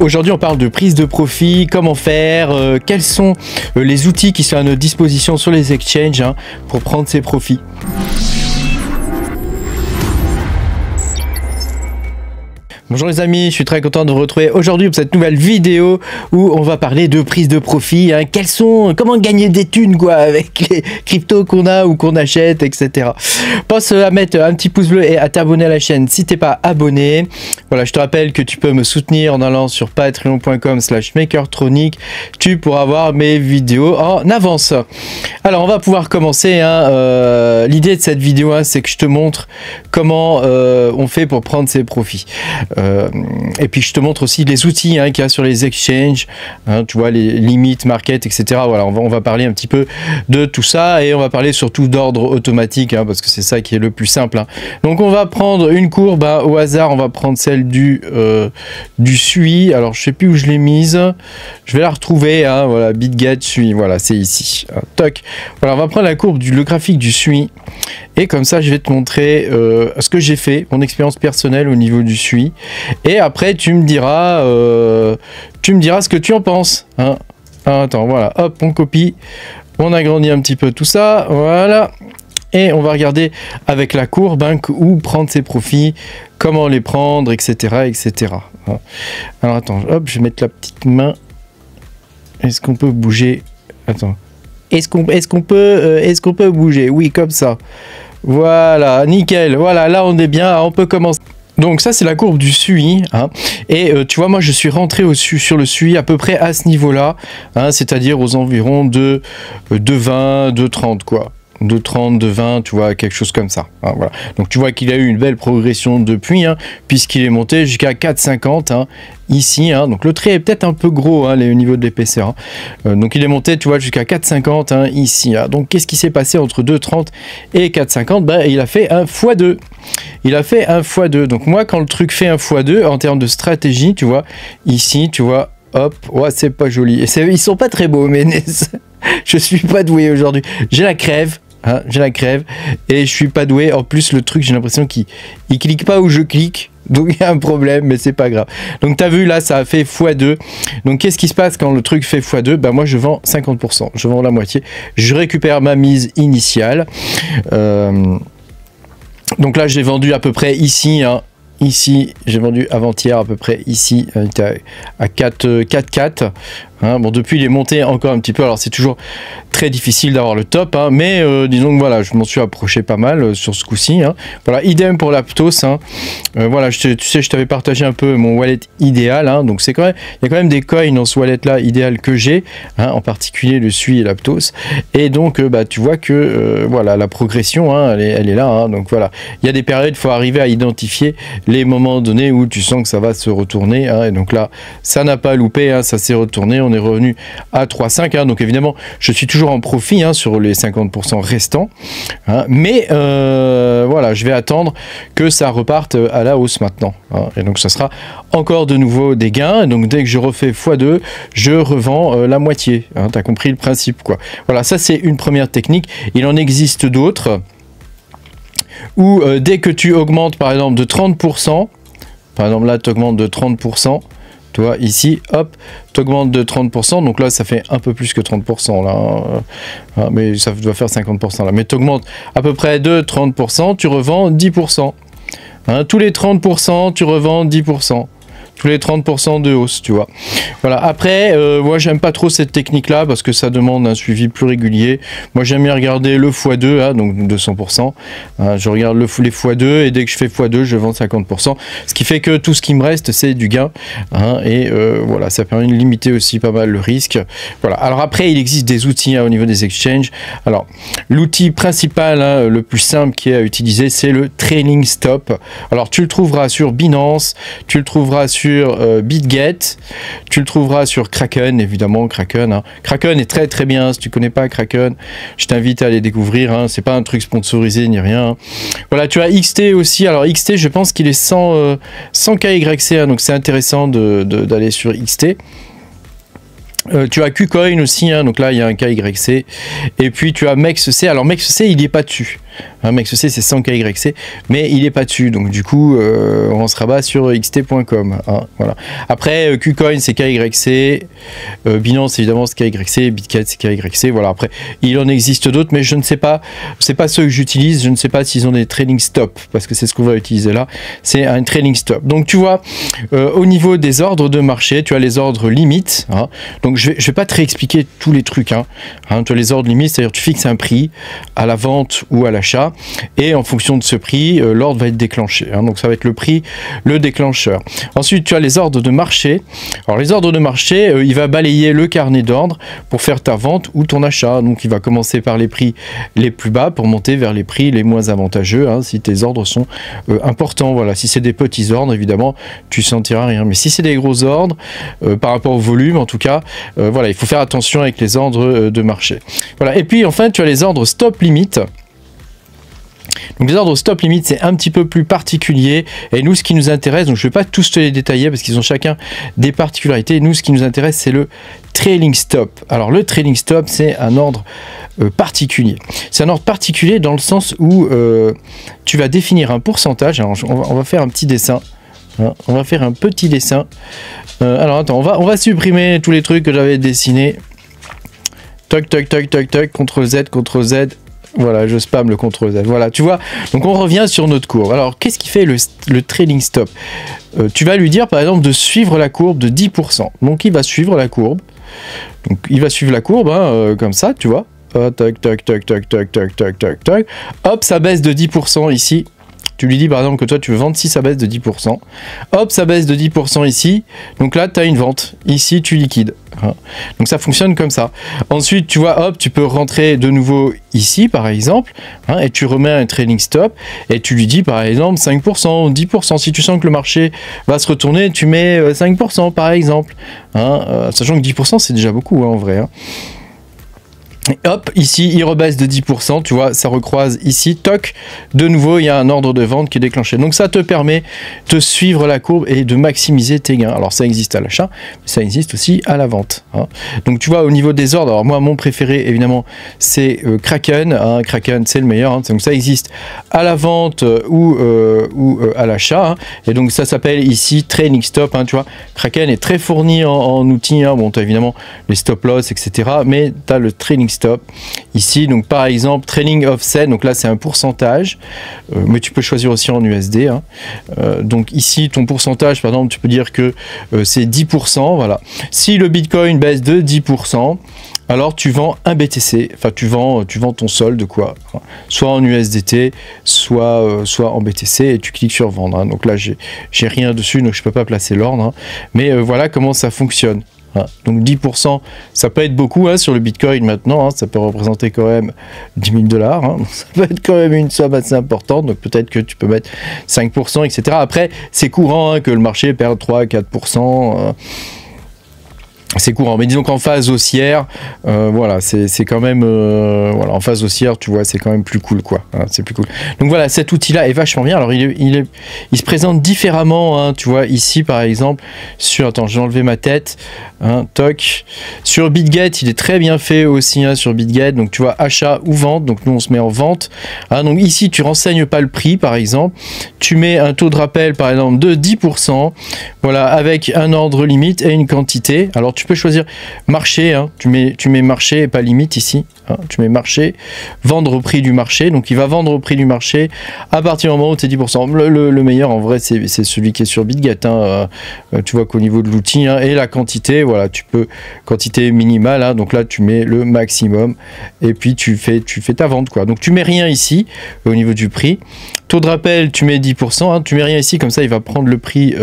Aujourd'hui, on parle de prise de profit, comment faire, quels sont les outils qui sont à notre disposition sur les exchanges pour prendre ses profits. Bonjour les amis, je suis très content de vous retrouver aujourd'hui pour cette nouvelle vidéo où on va parler de prise de profit, comment gagner des thunes quoi avec les cryptos qu'on a ou qu'on achète, etc. Pense à mettre un petit pouce bleu et à t'abonner à la chaîne si t'es pas abonné. Voilà, je te rappelle que tu peux me soutenir en allant sur patreon.com/makertronic. Tu pourras voir mes vidéos en avance. Alors on va pouvoir commencer. L'idée de cette vidéo, c'est que je te montre comment on fait pour prendre ses profits. Et puis je te montre aussi les outils qu'il y a sur les exchanges, tu vois, les limites, market, etc. Voilà, on va parler un petit peu de tout ça et on va parler surtout d'ordre automatique parce que c'est ça qui est le plus simple. Donc on va prendre une courbe au hasard, on va prendre celle du SUI. Alors je sais plus où je l'ai mise, je vais la retrouver. Voilà, BitGet SUI, voilà, c'est ici. Toc. Voilà, on va prendre la courbe le graphique du SUI et comme ça je vais te montrer ce que j'ai fait, mon expérience personnelle au niveau du SUI. Et après tu me diras ce que tu en penses. Attends, voilà, hop, on copie, on agrandit un petit peu tout ça, voilà. Et on va regarder avec la courbe où prendre ses profits, comment les prendre, etc. etc. Alors attends, hop, je vais mettre la petite main. Est-ce qu'on peut bouger? Attends. Est-ce qu'on peut bouger? Oui, comme ça. Voilà, nickel. Voilà, là on est bien, on peut commencer. Donc ça c'est la courbe du SUI, et tu vois, moi je suis rentré sur le SUI à peu près à ce niveau-là, c'est-à-dire aux environs de 20, de 30 quoi. De 30, de 20, tu vois, quelque chose comme ça. Voilà. Donc tu vois qu'il a eu une belle progression depuis, puisqu'il est monté jusqu'à 4,50 ici. Donc le trait est peut-être un peu gros au niveau de l'épaisseur. Donc il est monté, tu vois, jusqu'à 4,50 ici. Donc qu'est-ce qui s'est passé entre 2,30 et 4,50? Il a fait un x2. Il a fait un x2. Donc moi, quand le truc fait un x2, en termes de stratégie, tu vois, ici, tu vois, hop, ouais, c'est pas joli. Et ils sont pas très beaux, mais je suis pas doué aujourd'hui. J'ai la crève. J'ai la crève et je suis pas doué. En plus le truc, j'ai l'impression qu'il clique pas où je clique, donc il y a un problème, mais c'est pas grave. Donc tu as vu là, ça a fait x2. Donc qu'est-ce qui se passe quand le truc fait x2? Moi je vends 50%, je vends la moitié, je récupère ma mise initiale. Donc là j'ai vendu à peu près ici, ici j'ai vendu avant-hier à peu près ici à 4,4. Bon, depuis il est monté encore un petit peu, alors c'est toujours très difficile d'avoir le top, mais disons que voilà, je m'en suis approché pas mal sur ce coup-ci. Voilà, idem pour l'Aptos. Voilà, tu sais, je t'avais partagé un peu mon wallet idéal, donc c'est quand même, il y a quand même des coins dans ce wallet là idéal que j'ai, en particulier le SUI et l'Aptos. Et donc tu vois que voilà, la progression elle est là, donc voilà, il y a des périodes, il faut arriver à identifier les moments donnés où tu sens que ça va se retourner, et donc là ça n'a pas loupé, ça s'est retourné, on est revenu à 3,5, donc évidemment je suis toujours en profit sur les 50% restants, mais voilà, je vais attendre que ça reparte à la hausse maintenant, et donc ça sera encore de nouveau des gains. Donc dès que je refais x2, je revends la moitié, tu as compris le principe quoi. Voilà, ça c'est une première technique. Il en existe d'autres où dès que tu augmentes par exemple de 30%, par exemple là tu augmentes de 30%, tu vois, ici, hop, tu augmentes de 30%, donc là, ça fait un peu plus que 30%, là, mais ça doit faire 50%, là, mais tu augmentes à peu près de 30%, tu revends 10%. Tous les 30%, tu revends 10%. Tous les 30% de hausse, tu vois. Voilà, après, moi, j'aime pas trop cette technique-là, parce que ça demande un suivi plus régulier. Moi, j'aime bien regarder le x2, donc 200%. Je regarde les x2, et dès que je fais x2, je vends 50%. Ce qui fait que tout ce qui me reste, c'est du gain. Et voilà, ça permet de limiter aussi pas mal le risque. Voilà, alors après, il existe des outils au niveau des exchanges. Alors, l'outil principal, le plus simple qui est à utiliser, c'est le trailing stop. Alors, tu le trouveras sur Binance, tu le trouveras sur BitGet, tu le trouveras sur Kraken, évidemment. Kraken est très très bien. Si tu connais pas Kraken, je t'invite à aller découvrir, c'est pas un truc sponsorisé ni rien. Voilà, tu as XT aussi. Alors XT, je pense qu'il est 100 KYC, donc c'est intéressant d'aller sur XT. Tu as KuCoin aussi, donc là il y a un KYC, et puis tu as MEXC. Alors MEXC il n'y est pas dessus, MaxEC c'est 100 KYC, mais il est pas dessus, donc du coup on se rabat sur xt.com. Hein, voilà. Après KuCoin c'est KYC, Binance évidemment c'est KYC, BitGet c'est KYC. Voilà. Après il en existe d'autres, mais je ne sais pas, c'est pas ceux que j'utilise. Je ne sais pas s'ils ont des trailing stop, parce que c'est ce qu'on va utiliser là. C'est un trailing stop. Donc tu vois, au niveau des ordres de marché, tu as les ordres limites. Hein, donc je vais pas te réexpliquer tous les trucs. Hein, tu as les ordres limites, c'est-à-dire tu fixes un prix à la vente ou à l'achat, et en fonction de ce prix, l'ordre va être déclenché. Hein, donc ça va être le prix, le déclencheur. Ensuite, tu as les ordres de marché. Alors les ordres de marché, il va balayer le carnet d'ordre pour faire ta vente ou ton achat. Donc il va commencer par les prix les plus bas pour monter vers les prix les moins avantageux, hein, si tes ordres sont importants. Voilà, si c'est des petits ordres, évidemment, tu sentiras rien. Mais si c'est des gros ordres, par rapport au volume, en tout cas, voilà, il faut faire attention avec les ordres de marché. Voilà. Et puis enfin, tu as les ordres stop limite. Donc les ordres stop limite c'est un petit peu plus particulier, et nous ce qui nous intéresse, donc je ne vais pas tous te les détailler parce qu'ils ont chacun des particularités, nous ce qui nous intéresse c'est le trailing stop. Alors le trailing stop c'est un ordre particulier. C'est un ordre particulier dans le sens où tu vas définir un pourcentage. Alors on va faire un petit dessin. Hein, on va faire un petit dessin. Alors attends, on va supprimer tous les trucs que j'avais dessinés. Toc toc toc toc toc, CTRL Z, CTRL Z. Voilà, je spam le CTRL Z. Voilà, tu vois. Donc on revient sur notre courbe. Alors qu'est-ce qui fait le trailing stop? Tu vas lui dire par exemple de suivre la courbe de 10%. Donc il va suivre la courbe. Donc il va suivre la courbe, hein, comme ça, tu vois. Toc toc toc toc toc toc toc toc toc. Hop, ça baisse de 10% ici. Tu lui dis par exemple que toi tu veux vendre si ça baisse de 10%. Hop, ça baisse de 10% ici. Donc là, tu as une vente. Ici, tu liquides. Donc ça fonctionne comme ça. Ensuite, tu vois, hop, tu peux rentrer de nouveau ici, par exemple, hein, et tu remets un trailing stop, et tu lui dis par exemple 5% ou 10%. Si tu sens que le marché va se retourner, tu mets 5% par exemple. Hein, sachant que 10% c'est déjà beaucoup, hein, en vrai. Hein. Et hop, ici, il rebaisse de 10%, tu vois, ça recroise ici, toc, de nouveau, il y a un ordre de vente qui est déclenché. Donc ça te permet de suivre la courbe et de maximiser tes gains. Alors ça existe à l'achat, mais ça existe aussi à la vente. Hein. Donc tu vois, au niveau des ordres, alors moi, mon préféré, évidemment, c'est Kraken. Hein. Kraken, c'est le meilleur. Hein. Donc ça existe à la vente ou à l'achat. Hein. Et donc ça s'appelle ici Trailing Stop. Hein, tu vois, Kraken est très fourni en outils. Hein. Bon, tu as évidemment les stop loss, etc. Mais tu as le Trailing Stop ici, donc par exemple trailing offset, donc là c'est un pourcentage, mais tu peux choisir aussi en USD. Hein. Donc ici ton pourcentage, par exemple, tu peux dire que c'est 10%. Voilà. Si le Bitcoin baisse de 10%, alors tu vends un BTC, enfin tu vends ton solde, quoi, soit en USDT, soit en BTC, et tu cliques sur vendre. Hein. Donc là j'ai rien dessus, donc je peux pas placer l'ordre. Hein. Mais voilà comment ça fonctionne. Hein. Donc 10%, ça peut être beaucoup, hein, sur le Bitcoin maintenant, hein, ça peut représenter quand même 10 000 $, hein, ça peut être quand même une somme assez importante, donc peut-être que tu peux mettre 5%, etc. Après, c'est courant, hein, que le marché perde 3-4%, c'est courant, mais disons qu'en phase haussière, voilà, c'est quand même, voilà, en phase haussière, tu vois, c'est quand même plus cool, quoi. Hein, c'est plus cool. Donc voilà, cet outil-là est vachement bien. Alors il se présente différemment, hein, tu vois, ici par exemple, sur, attends, j'ai enlevé ma tête, hein, toc. Sur BitGet, il est très bien fait aussi, hein, sur BitGet. Donc tu vois, achat ou vente. Donc nous on se met en vente. Hein, donc ici tu renseignes pas le prix, par exemple. Tu mets un taux de rappel, par exemple, de 10%. Voilà, avec un ordre limite et une quantité. Alors tu peux choisir marché, hein, tu mets marché et pas limite ici, hein, tu mets marché, vendre au prix du marché, donc il va vendre au prix du marché à partir du moment où tu es 10%. Le meilleur en vrai c'est celui qui est sur BitGet, hein, tu vois qu'au niveau de l'outil, hein, et la quantité, voilà, tu peux, quantité minimale, hein, donc là tu mets le maximum et puis tu fais ta vente, quoi. Donc tu mets rien ici au niveau du prix. Taux de rappel, tu mets 10%, hein, tu mets rien ici, comme ça il va prendre le prix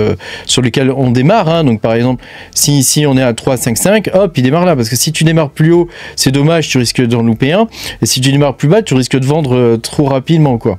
sur lequel on démarre. Hein, donc par exemple, si ici on est à 3,55, hop, il démarre là, parce que si tu démarres plus haut, c'est dommage, tu risques d'en louper un, et si tu démarres plus bas, tu risques de vendre trop rapidement, quoi.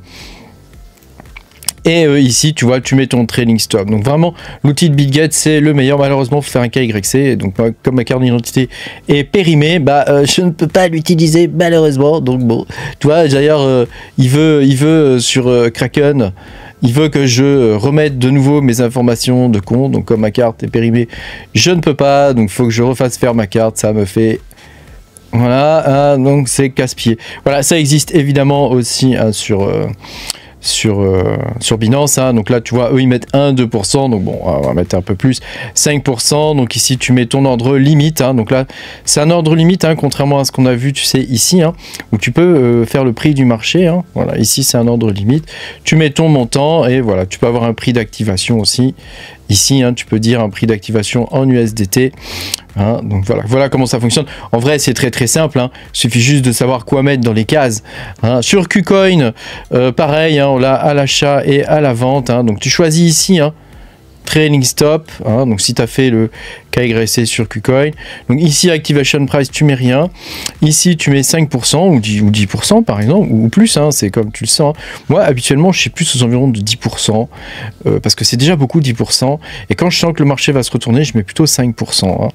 Et ici, tu vois, tu mets ton trailing stop. Donc vraiment, l'outil de BitGet, c'est le meilleur. Malheureusement, il faut faire un KYC. Donc moi, comme ma carte d'identité est périmée, bah, je ne peux pas l'utiliser, malheureusement. Donc bon, tu vois, d'ailleurs, il veut sur Kraken, il veut que je remette de nouveau mes informations de compte. Donc comme ma carte est périmée, je ne peux pas. Donc il faut que je refasse faire ma carte. Ça me fait Voilà, donc c'est casse-pied. Voilà, ça existe évidemment aussi sur Binance, hein. Donc là tu vois eux ils mettent 1-2%, donc bon on va mettre un peu plus, 5%. Donc ici tu mets ton ordre limite, hein. Donc là c'est un ordre limite, hein, contrairement à ce qu'on a vu tu sais ici, hein, où tu peux faire le prix du marché, hein. Voilà, ici c'est un ordre limite, tu mets ton montant et voilà, tu peux avoir un prix d'activation aussi ici, hein, tu peux dire un prix d'activation en USDT, hein. Donc voilà comment ça fonctionne. En vrai c'est très simple, hein. Il suffit juste de savoir quoi mettre dans les cases, hein. Sur KuCoin pareil, hein, on l'a à l'achat et à la vente, hein. Donc tu choisis ici, hein, Trailing Stop, hein, donc si tu as fait le KYC sur KuCoin, donc ici Activation Price tu mets rien, ici tu mets 5% ou 10% par exemple, ou plus, hein, c'est comme tu le sens. Moi habituellement je suis plus aux environs de 10%, parce que c'est déjà beaucoup 10%, et quand je sens que le marché va se retourner je mets plutôt 5%, hein.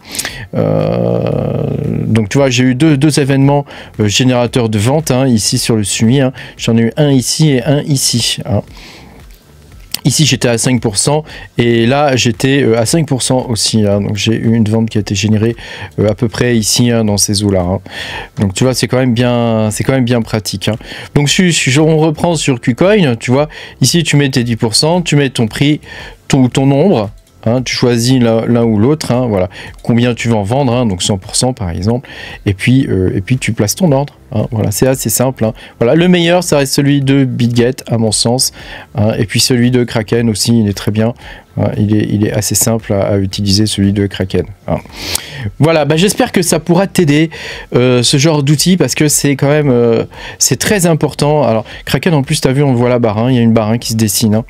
Donc tu vois j'ai eu deux événements générateurs de vente, hein, ici sur le SUMI, hein. J'en ai eu un ici et un ici, hein. Ici j'étais à 5% et là j'étais à 5% aussi, hein. Donc j'ai eu une vente qui a été générée à peu près ici, hein, dans ces eaux là, hein. Donc tu vois c'est quand même bien pratique, hein. Donc on reprend sur KuCoin, tu vois ici tu mets tes 10%, tu mets ton prix, ton nombre, hein, tu choisis l'un ou l'autre, hein, voilà, combien tu vas en vendre, hein, donc 100% par exemple, et puis tu places ton ordre, hein, voilà, c'est assez simple, hein. Voilà, le meilleur ça reste celui de BitGet à mon sens, hein, et puis celui de Kraken aussi, il est très bien, hein, il est assez simple à utiliser, celui de Kraken, hein. Voilà, bah, j'espère que ça pourra t'aider, ce genre d'outil, parce que c'est quand même c'est très important. Alors Kraken en plus tu as vu, on le voit la barre, hein, il y a une barre, hein, qui se dessine, hein,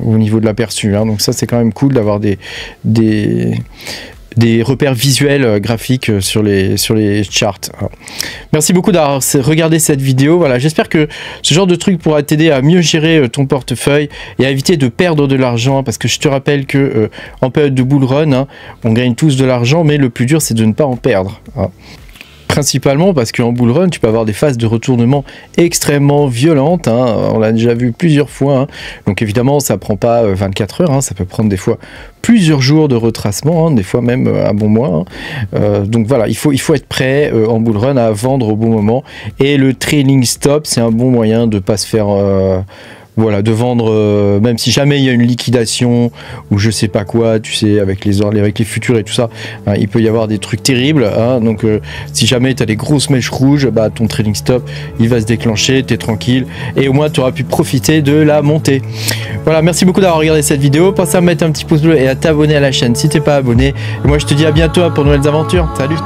au niveau de l'aperçu, hein. Donc ça c'est quand même cool d'avoir des repères visuels graphiques sur les charts, hein. Merci beaucoup d'avoir regardé cette vidéo. Voilà, j'espère que ce genre de truc pourra t'aider à mieux gérer ton portefeuille et à éviter de perdre de l'argent, hein, parce que je te rappelle que en période de bull run, hein, on gagne tous de l'argent, mais le plus dur c'est de ne pas en perdre, hein. Principalement parce qu'en bull run, tu peux avoir des phases de retournement extrêmement violentes, hein. On l'a déjà vu plusieurs fois, hein. Donc évidemment, ça prend pas 24 heures, hein. Ça peut prendre des fois plusieurs jours de retracement, hein, des fois même un bon mois, hein. Donc voilà, il faut être prêt en bull run à vendre au bon moment. Et le trailing stop, c'est un bon moyen de pas se faire... voilà, de vendre, même si jamais il y a une liquidation ou je sais pas quoi, tu sais, avec les futurs et tout ça, hein, il peut y avoir des trucs terribles, hein. Donc si jamais tu as des grosses mèches rouges, bah, ton trading stop il va se déclencher, tu es tranquille et au moins tu auras pu profiter de la montée. Voilà, merci beaucoup d'avoir regardé cette vidéo, pensez à mettre un petit pouce bleu et à t'abonner à la chaîne si t'es pas abonné. Et moi je te dis à bientôt pour de nouvelles aventures, salut.